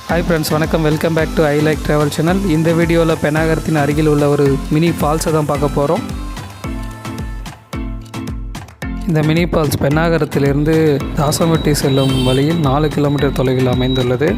Hi friends, வணக்கம். Welcome back to I like travel channel. இந்த வீடியோவில் பென்னாகரத்தின் அருகில் உள்ள ஒரு மினி ஃபால்ஸை தான் பார்க்க போகிறோம். இந்த மினி ஃபால்ஸ் பென்னாகரத்திலிருந்து தாசம்பட்டி செல்லும் வழியில் 4 கிலோமீட்டர் தொலைவில் அமைந்துள்ளது.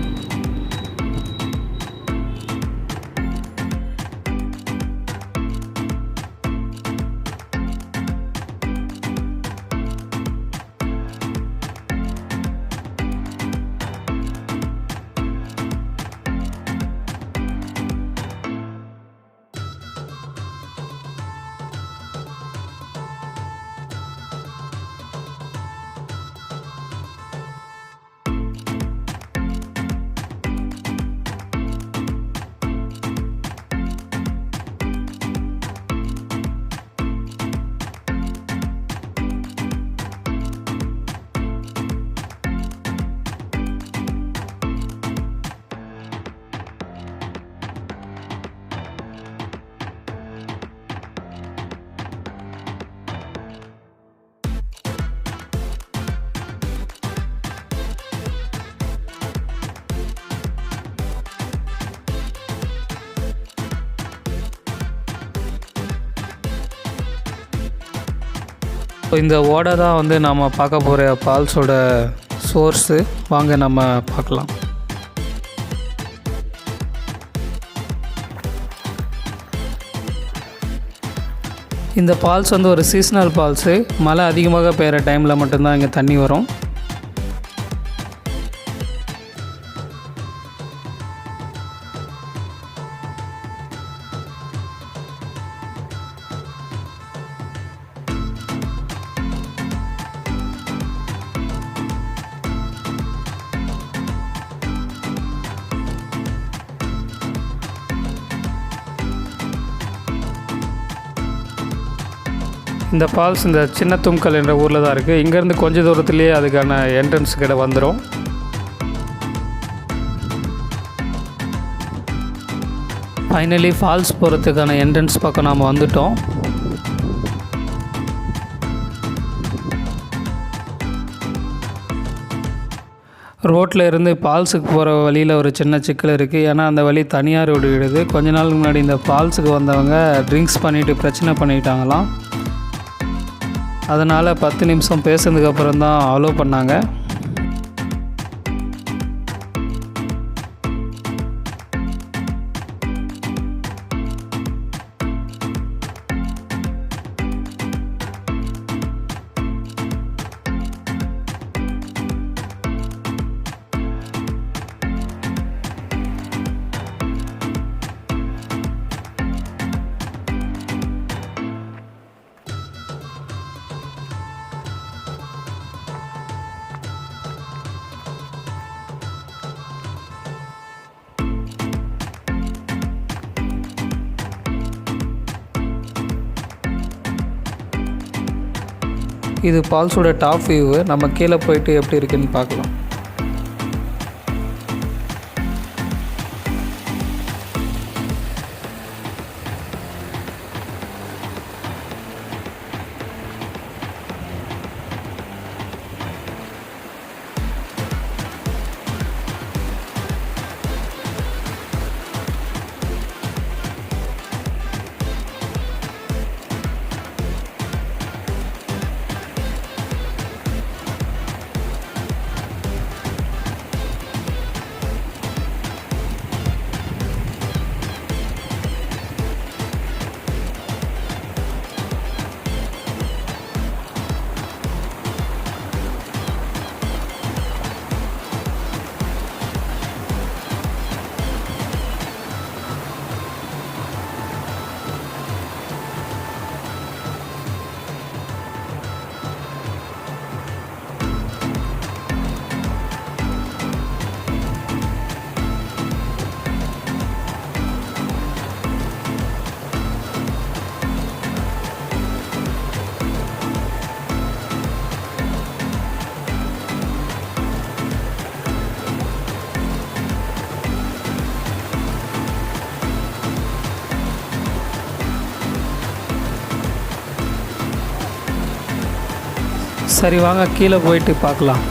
இந்த ஓடை தான் நாம் பார்க்க போகிற ஃபால்ஸோட சோர்ஸு. வாங்க நம்ம பார்க்கலாம். இந்த ஃபால்ஸ் ஒரு சீசனல் ஃபால்ஸு. மழை அதிகமாக பெய்கிற டைமில் மட்டும்தான் இங்கே தண்ணி வரும். இந்த ஃபால்ஸ் இந்த சின்னத்தும்கல் என்ற ஊரில் தான் இருக்குது. இங்கேருந்து கொஞ்சம் தூரத்துலேயே அதுக்கான என்ட்ரன்ஸ் கிட்ட வந்துடும். ஃபைனலி ஃபால்ஸ் போகிறதுக்கான என்ட்ரன்ஸ் பக்கம் நாம் வந்துட்டோம். ரோட்டில் இருந்து ஃபால்ஸுக்கு போகிற வழியில் ஒரு சின்ன சிக்கல் இருக்குது. ஏன்னா அந்த வழி தனியார் ரோடு விடுது. கொஞ்ச நாளுக்கு முன்னாடி இந்த ஃபால்ஸுக்கு வந்தவங்க ட்ரிங்க்ஸ் பண்ணிவிட்டு பிரச்சனை பண்ணிட்டாங்களாம். அதனால் 10 நிமிஷம் பேசுனதுக்கப்புறம் தான் அலோவ் பண்ணாங்க. இது ஃபால்ஸோட டாப் வியூவு. நம்ம கீழே போயிட்டு எப்படி இருக்குன்னு பார்க்கலாம். சரி வாங்க கீழே போயிட்டு பார்க்கலாம்.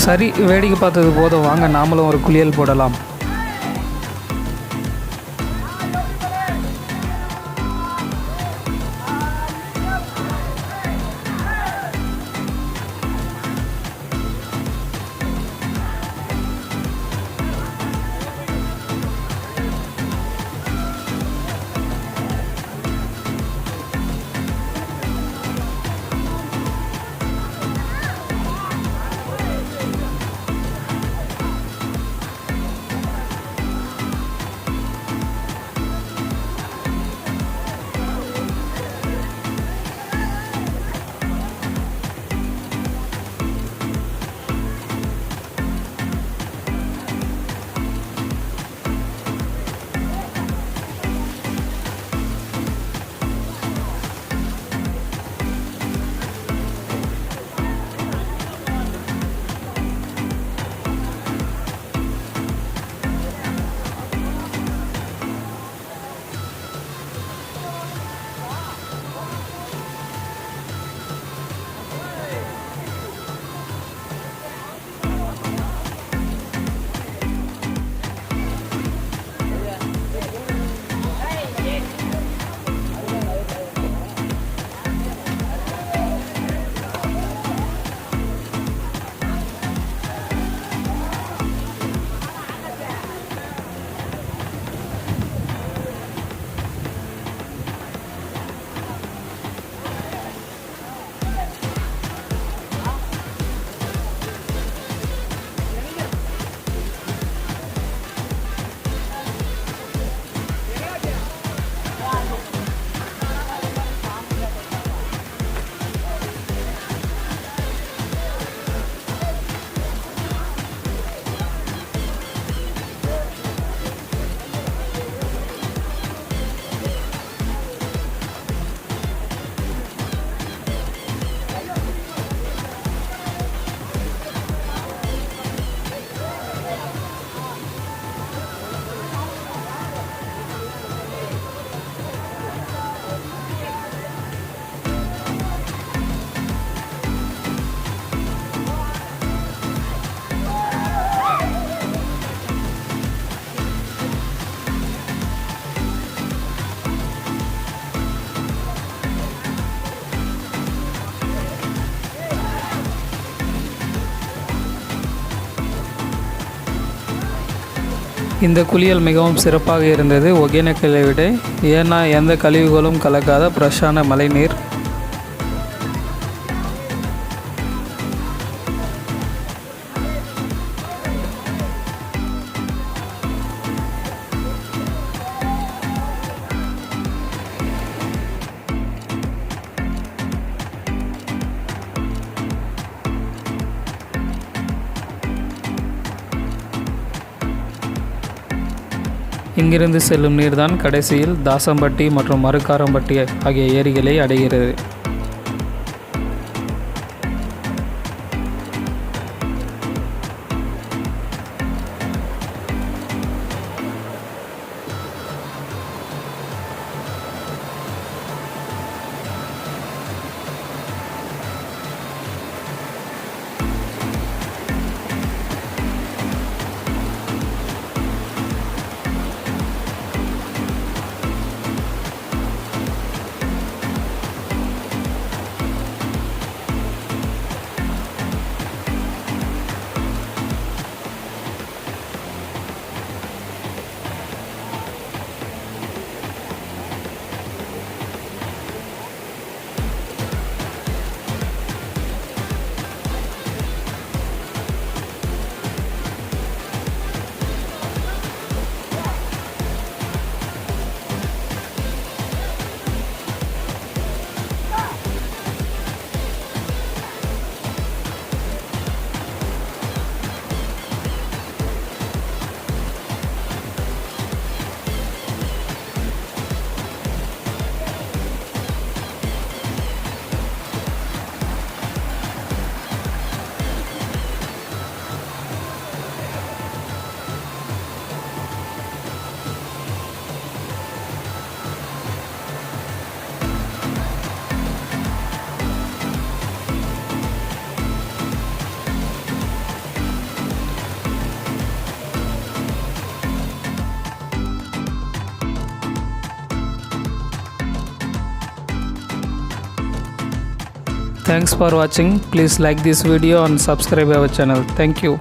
சரி, வேடிக்கை பார்த்தது போதும், வாங்க நாமளும் ஒரு குளியல் போடலாம். இந்த குளியல் மிகவும் சிறப்பாக இருந்தது ஒகேனக்கலை விட. ஏன்னா எந்த கழிவுகளும் கலக்காத ஃப்ரெஷ்ஷான மழைநீர். இங்கிருந்து செல்லும் நீர்தான் கடைசியில் தாசம்பட்டி மற்றும் மருக்காரம்பட்டி ஆகிய ஏரிகளை அடைகிறது. Thanks for watching. Please like this video and subscribe our channel. Thank you.